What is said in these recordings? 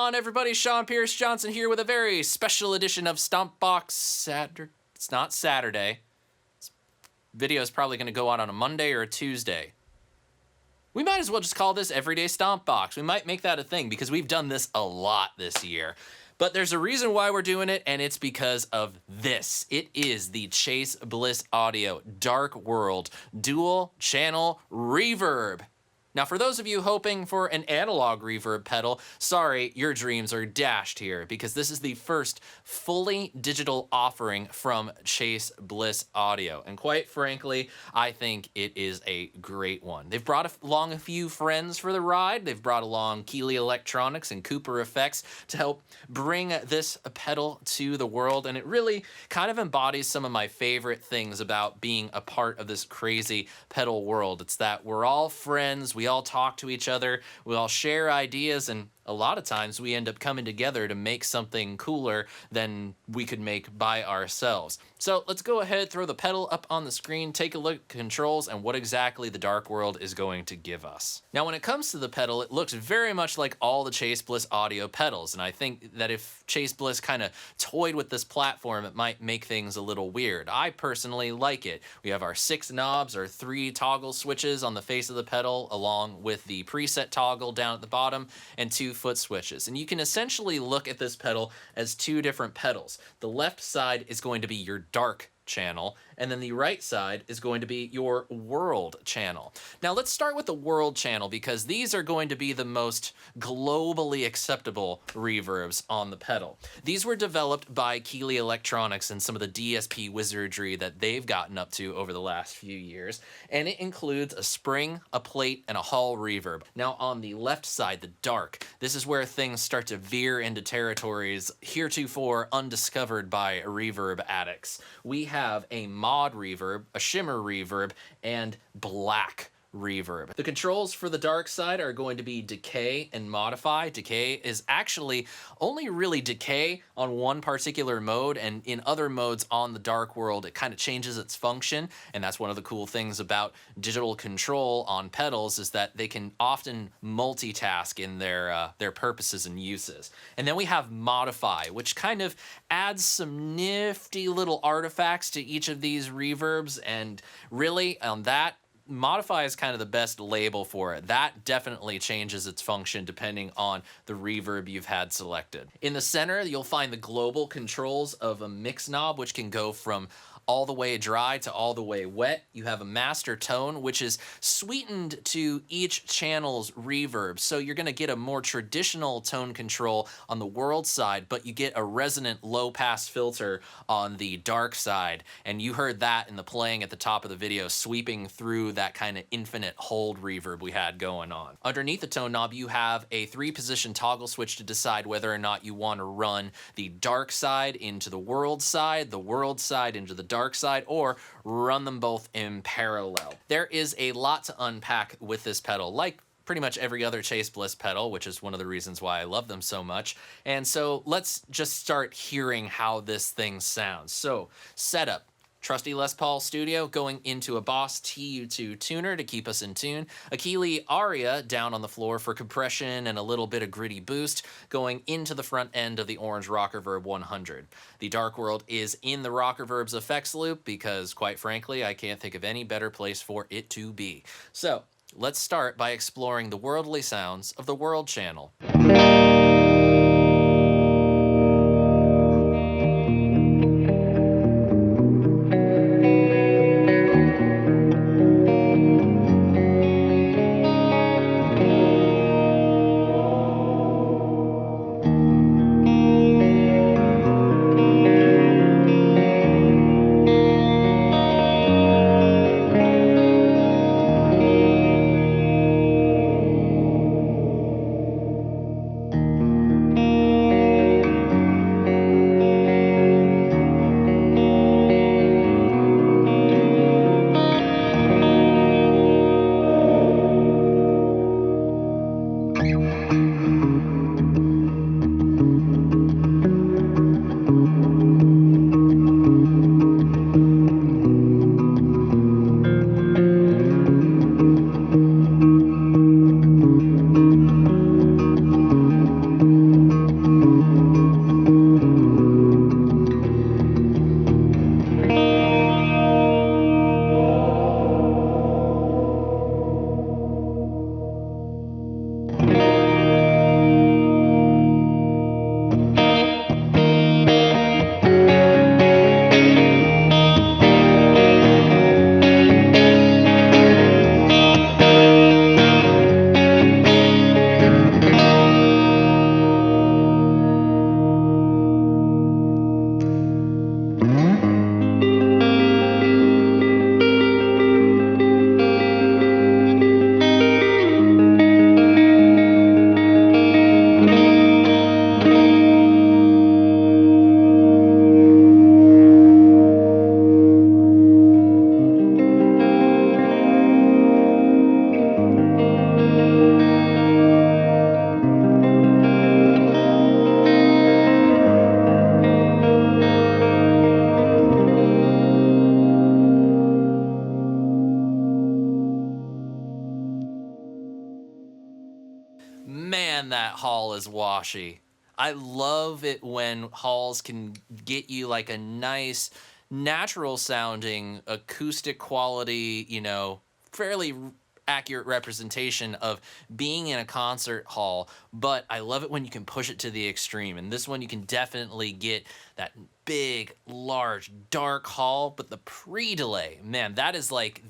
on, everybody? SeanPierceJohnson here with a very special edition of Stompbox Saturday. It's not Saturday. This video is probably going to go out on a Monday or a Tuesday. We might as well just call this Everyday Stompbox. We might make that a thing because we've done this a lot this year. But there's a reason why we're doing it, and it's because of this. It is the Chase Bliss Audio Dark World Dual Channel Reverb. Now, for those of you hoping for an analog reverb pedal, sorry, your dreams are dashed here because this is the first fully digital offering from Chase Bliss Audio. And quite frankly, I think it is a great one. They've brought along a few friends for the ride. They've brought along Keeley Electronics and Cooper Effects to help bring this pedal to the world. And it really kind of embodies some of my favorite things about being a part of this crazy pedal world. It's that we're all friends. We all talk to each other, we all share ideas, and a lot of times we end up coming together to make something cooler than we could make by ourselves. So let's go ahead, throw the pedal up on the screen, take a look at controls and what exactly the Dark World is going to give us. Now, when it comes to the pedal, it looks very much like all the Chase Bliss Audio pedals, and I think that if Chase Bliss kind of toyed with this platform, it might make things a little weird. I personally like it. We have our 6 knobs, our 3 toggle switches on the face of the pedal, along with the preset toggle down at the bottom, and 2 foot switches. And you can essentially look at this pedal as 2 different pedals. The left side is going to be your dark channel, and then the right side is going to be your world channel. Now let's start with the world channel because these are going to be the most globally acceptable reverbs on the pedal. These were developed by Keeley Electronics and some of the DSP wizardry that they've gotten up to over the last few years, and it includes a spring, a plate, and a hall reverb. Now on the left side, the dark, this is where things start to veer into territories heretofore undiscovered by reverb addicts. We have a mod reverb, a shimmer reverb, and black reverb. The controls for the dark side are going to be decay and modify. Decay is actually only really decay on one particular mode, and in other modes on the Dark World it kind of changes its function, and that's one of the cool things about digital control on pedals is that they can often multitask in their purposes and uses. And then we have modify, which kind of adds some nifty little artifacts to each of these reverbs, and really on that, modify is kind of the best label for it. That definitely changes its function depending on the reverb you've had selected. In the center, you'll find the global controls of a mix knob, which can go from all the way dry to all the way wet. You have a master tone, which is sweetened to each channel's reverb. So you're going to get a more traditional tone control on the world side, but you get a resonant low pass filter on the dark side. And you heard that in the playing at the top of the video, sweeping through that kind of infinite hold reverb we had going on. Underneath the tone knob, you have a 3-position toggle switch to decide whether or not you want to run the dark side into the world side into the dark side, or run them both in parallel. There is a lot to unpack with this pedal, like pretty much every other Chase Bliss pedal, which is one of the reasons why I love them so much. And so let's just start hearing how this thing sounds. So setup. Trusty Les Paul Studio going into a Boss TU2 tuner to keep us in tune. A Keeley Aria down on the floor for compression and a little bit of gritty boost going into the front end of the orange Reverb 100. The Dark World is in the Reverb's effects loop because, quite frankly, I can't think of any better place for it to be. So let's start by exploring the worldly sounds of the World Channel. that hall is washy. I love it when halls can get you like a nice, natural sounding acoustic quality, you know, fairly accurate representation of being in a concert hall, but I love it when you can push it to the extreme. And this one you can definitely get that big, large, dark hall, but the pre-delay, man, that is like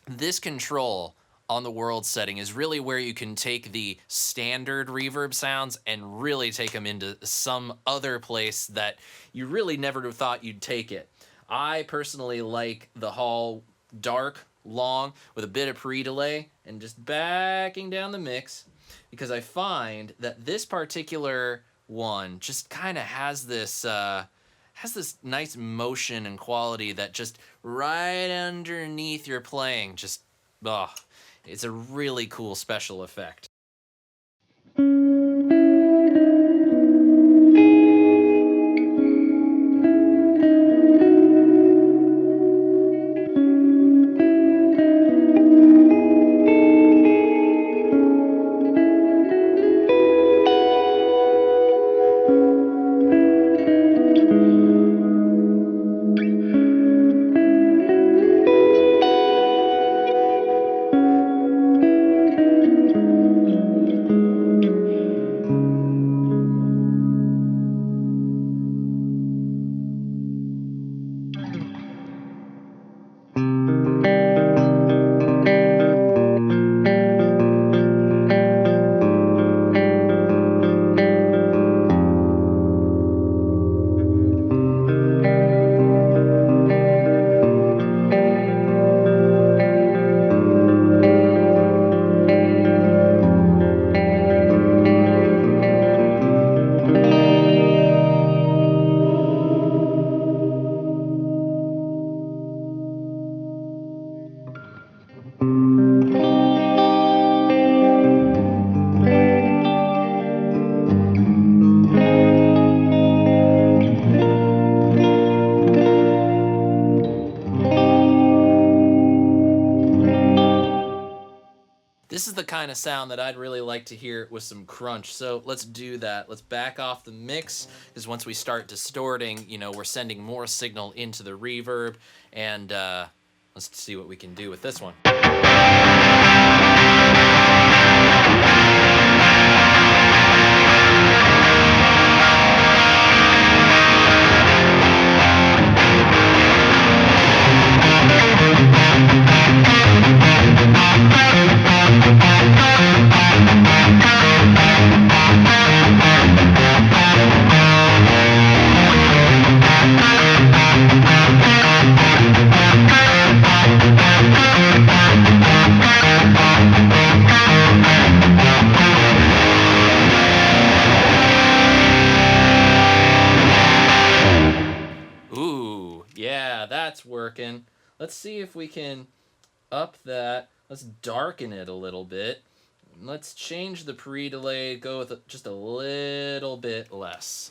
this control on the world setting is really where you can take the standard reverb sounds and really take them into some other place that you really never thought you'd take it. I personally like the hall dark, long, with a bit of pre-delay and just backing down the mix, because I find that this particular one just kind of has this nice motion and quality that just right underneath your playing, just, oh, it's a really cool special effect. This is the kind of sound that I'd really like to hear with some crunch. So let's do that. Let's back off the mix, because once we start distorting, you know, we're sending more signal into the reverb. And let's see what we can do with this one. That's working. Let's see if we can up that. Let's darken it a little bit. Let's change the pre-delay, go with just a little bit less.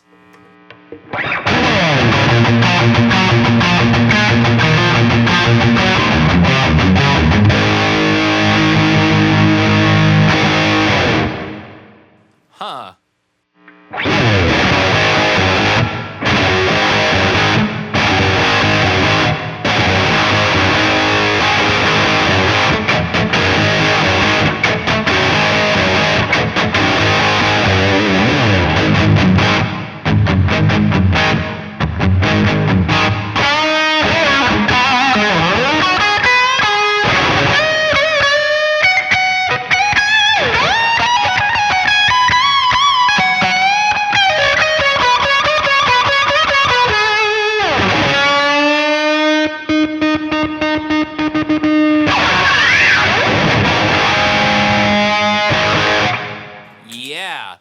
Huh.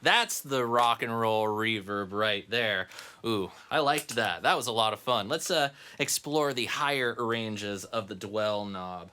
That's the rock and roll reverb right there. Ooh, I liked that. That was a lot of fun. Let's explore the higher ranges of the dwell knob.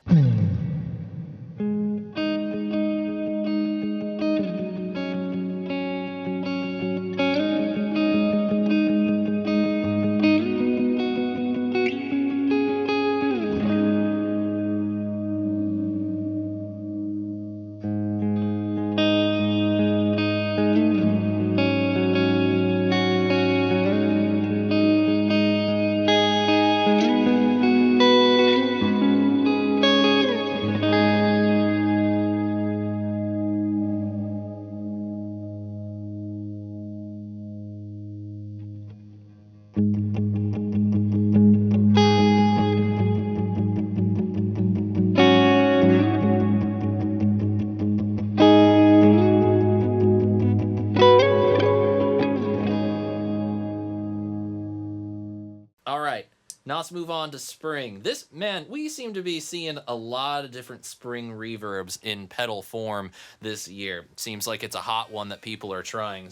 All right, now let's move on to spring. This, man, we seem to be seeing a lot of different spring reverbs in pedal form this year. Seems like it's a hot one that people are trying.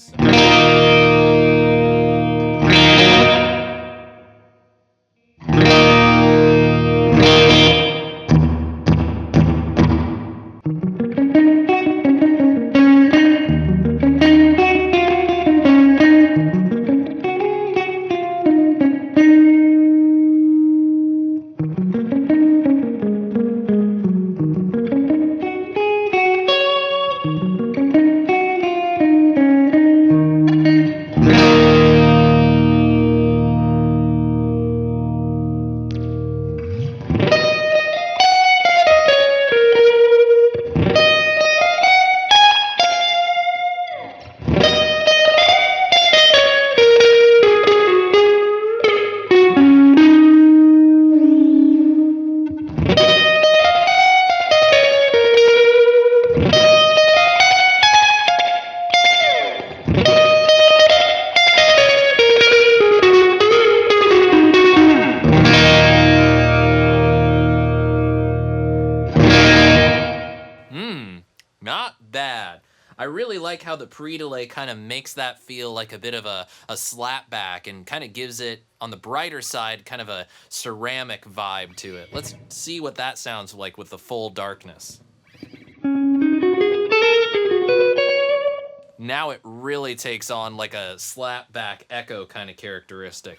Not bad. I really like how the pre-delay kind of makes that feel like a bit of a slap back and kind of gives it, on the brighter side, kind of a ceramic vibe to it. Let's see what that sounds like with the full darkness. Now it really takes on like a slap back echo kind of characteristic.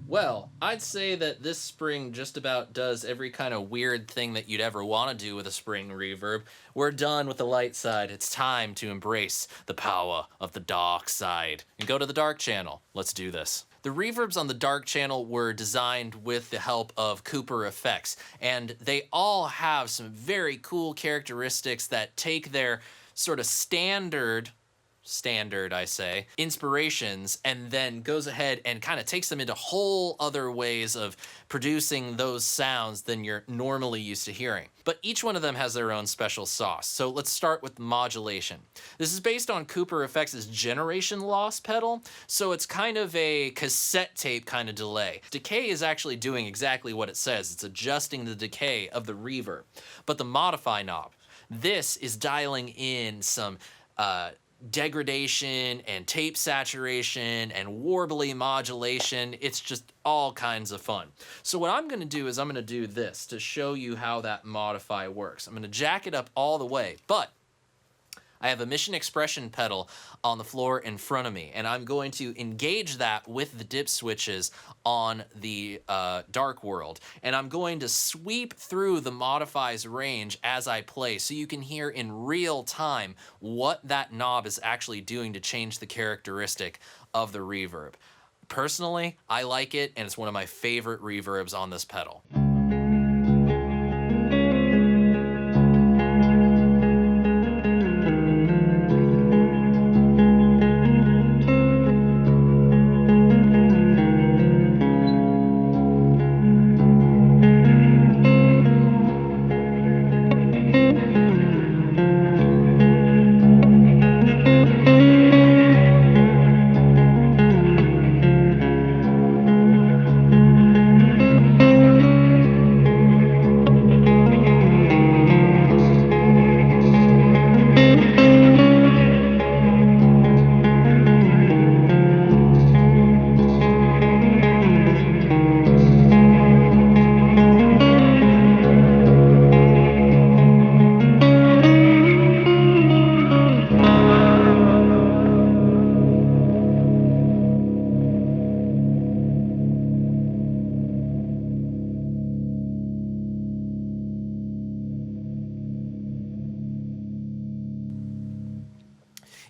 Well, I'd say that this spring just about does every kind of weird thing that you'd ever want to do with a spring reverb. We're done with the light side. It's time to embrace the power of the dark side and go to the dark channel. Let's do this. The reverbs on the dark channel were designed with the help of Cooper effects, and they all have some very cool characteristics that take their sort of standard, I say, inspirations, and then goes ahead and kind of takes them into whole other ways of producing those sounds than you're normally used to hearing. But each one of them has their own special sauce. So let's start with modulation. This is based on Cooper Effects' generation loss pedal, so it's kind of a cassette tape kind of delay. Decay is actually doing exactly what it says. It's adjusting the decay of the reverb. But the modify knob, this is dialing in some degradation and tape saturation and warbly modulation. It's just all kinds of fun. So what I'm going to do is I'm going to do this to show you how that modify works. I'm going to jack it up all the way, but I have a Mission Expression pedal on the floor in front of me, and I'm going to engage that with the dip switches on the dark world, and I'm going to sweep through the modify's range as I play so you can hear in real time what that knob is actually doing to change the characteristic of the reverb. Personally, I like it, and it's one of my favorite reverbs on this pedal.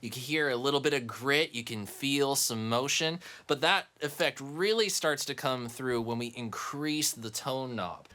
You can hear a little bit of grit, you can feel some motion, but that effect really starts to come through when we increase the tone knob.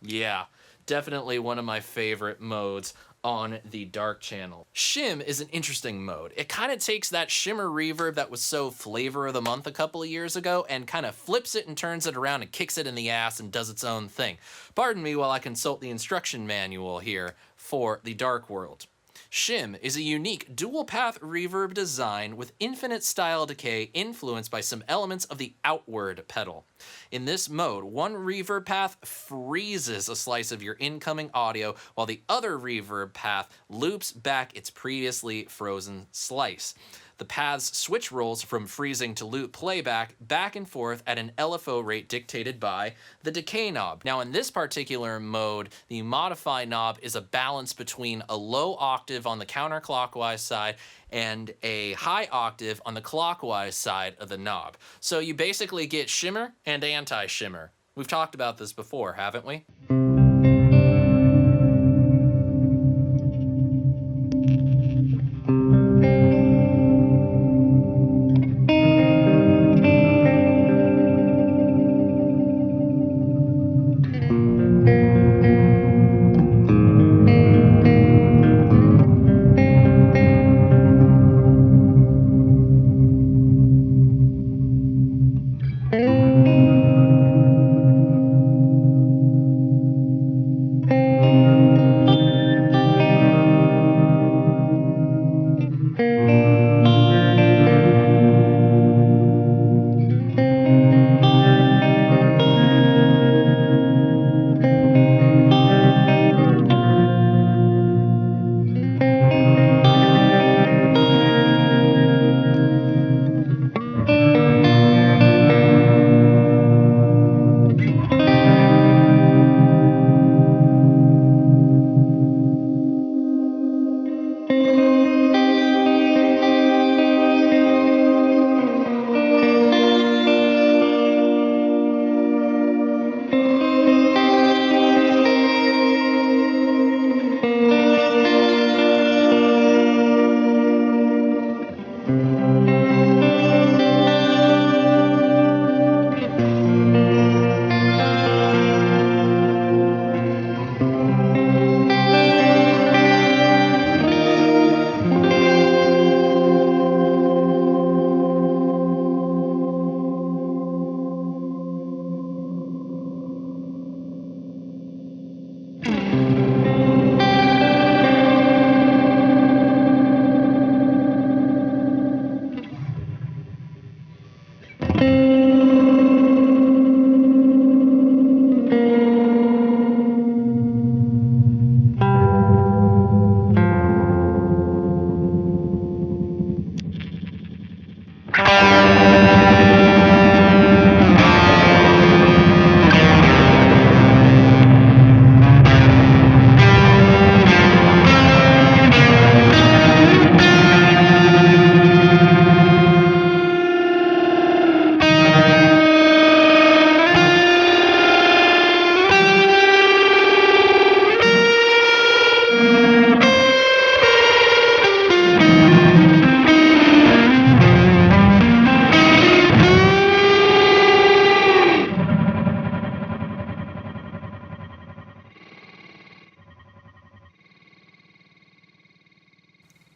Yeah, definitely one of my favorite modes on the dark channel. Shim is an interesting mode. It kind of takes that shimmer reverb that was so flavor of the month a couple of years ago and kind of flips it and turns it around and kicks it in the ass and does its own thing. Pardon me while I consult the instruction manual here for the dark world. Shim is a unique dual-path reverb design with infinite style decay influenced by some elements of the outward pedal. In this mode, one reverb path freezes a slice of your incoming audio while the other reverb path loops back its previously frozen slice. The paths switch rolls from freezing to loop playback back and forth at an LFO rate dictated by the decay knob. Now in this particular mode, the modify knob is a balance between a low octave on the counterclockwise side and a high octave on the clockwise side of the knob. So you basically get shimmer and anti-shimmer. We've talked about this before, haven't we?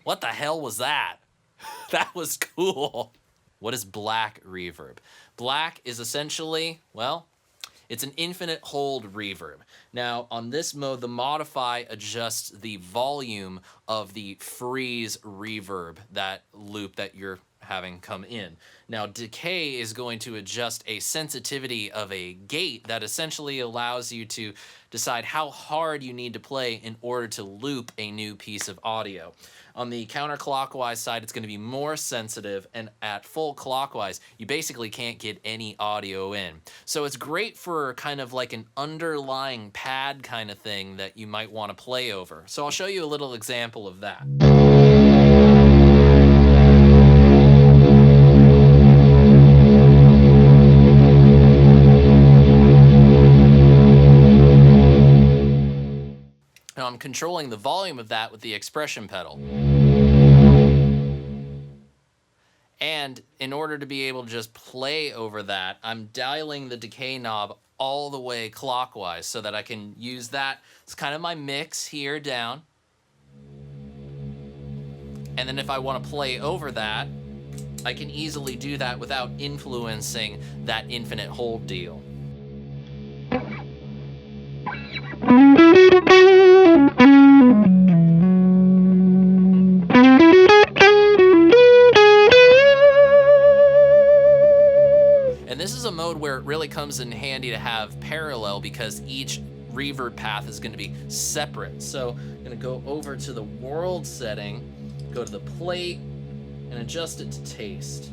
What the hell was that? That was cool. What is black reverb? Black is essentially, well, it's an infinite hold reverb. Now, on this mode, the modify adjusts the volume of the freeze reverb, that loop that you're having come in. Now, decay is going to adjust a sensitivity of a gate that essentially allows you to decide how hard you need to play in order to loop a new piece of audio. On the counterclockwise side, it's going to be more sensitive, and at full clockwise, you basically can't get any audio in. So it's great for kind of like an underlying pad kind of thing that you might want to play over. So I'll show you a little example of that. Now I'm controlling the volume of that with the expression pedal. And in order to be able to just play over that, I'm dialing the decay knob all the way clockwise so that I can use that. It's kind of my mix here down. And then if I want to play over that, I can easily do that without influencing that infinite hold deal. And this is a mode where it really comes in handy to have parallel because each reverb path is going to be separate. So I'm going to go over to the world setting, go to the plate, and adjust it to taste.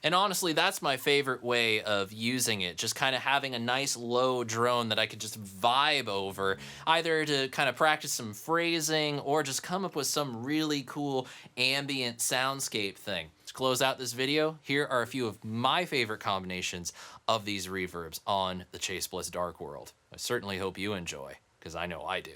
And honestly, that's my favorite way of using it, just kind of having a nice low drone that I could just vibe over, either to kind of practice some phrasing or just come up with some really cool ambient soundscape thing. To close out this video, here are a few of my favorite combinations of these reverbs on the Chase Bliss Dark World. I certainly hope you enjoy, because I know I do.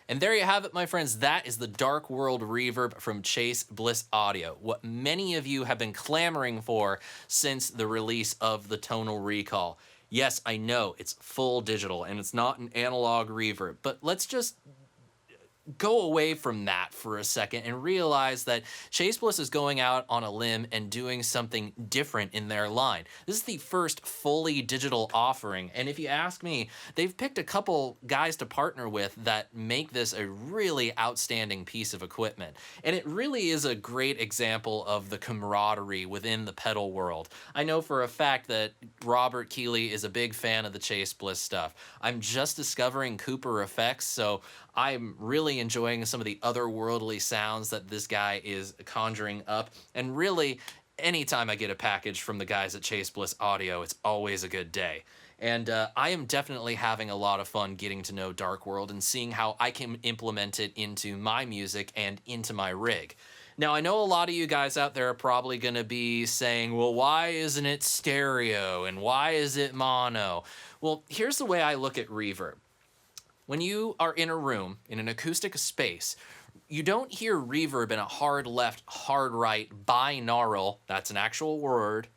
And there you have it, my friends. That is the Dark World Reverb from Chase Bliss Audio, what many of you have been clamoring for since the release of the Tonal Recall. Yes, I know it's full digital and it's not an analog reverb, but let's just go away from that for a second and realize that Chase Bliss is going out on a limb and doing something different in their line. This is the first fully digital offering, and if you ask me, they've picked a couple guys to partner with that make this a really outstanding piece of equipment. And it really is a great example of the camaraderie within the pedal world. I know for a fact that Robert Keeley is a big fan of the Chase Bliss stuff. I'm just discovering Cooper effects, so I'm really enjoying some of the otherworldly sounds that this guy is conjuring up. And really, anytime I get a package from the guys at Chase Bliss Audio, it's always a good day. And I am definitely having a lot of fun getting to know Dark World and seeing how I can implement it into my music and into my rig. Now, I know a lot of you guys out there are probably going to be saying, well, why isn't it stereo and why is it mono? Well, here's the way I look at reverb. When you are in a room, in an acoustic space, you don't hear reverb in a hard left, hard right, binaural, that's an actual word,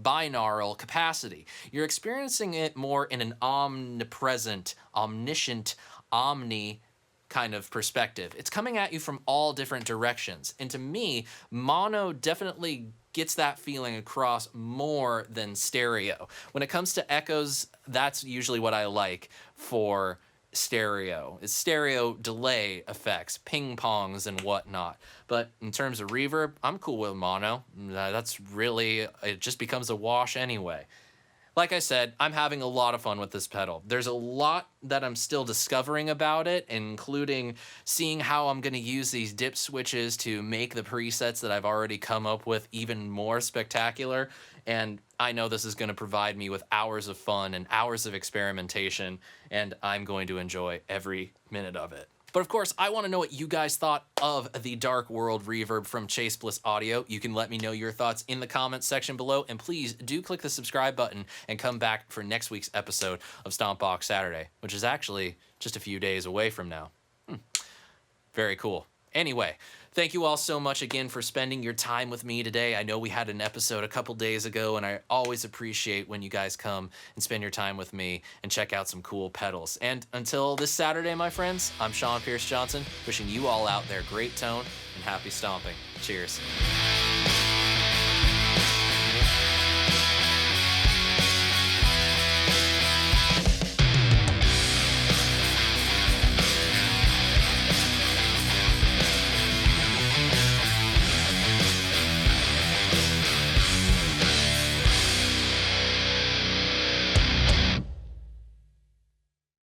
binaural capacity. You're experiencing it more in an omnipresent, omniscient, omni kind of perspective. It's coming at you from all different directions. And to me, mono definitely gets that feeling across more than stereo. When it comes to echoes, that's usually what I like for stereo. It's stereo delay effects, ping pongs and whatnot. But in terms of reverb, I'm cool with mono. That's really, it just becomes a wash anyway. Like I said, I'm having a lot of fun with this pedal. There's a lot that I'm still discovering about it, including seeing how I'm going to use these dip switches to make the presets that I've already come up with even more spectacular. And I know this is going to provide me with hours of fun and hours of experimentation, and I'm going to enjoy every minute of it. But of course, I want to know what you guys thought of the Dark World Reverb from Chase Bliss Audio. You can let me know your thoughts in the comments section below, and please do click the subscribe button and come back for next week's episode of Stompbox Saturday, which is actually just a few days away from now. Very cool. Anyway, thank you all so much again for spending your time with me today. I know we had an episode a couple days ago, and I always appreciate when you guys come and spend your time with me and check out some cool pedals. And until this Saturday, my friends, I'm SeanPierceJohnson, wishing you all out there great tone and happy stomping. Cheers.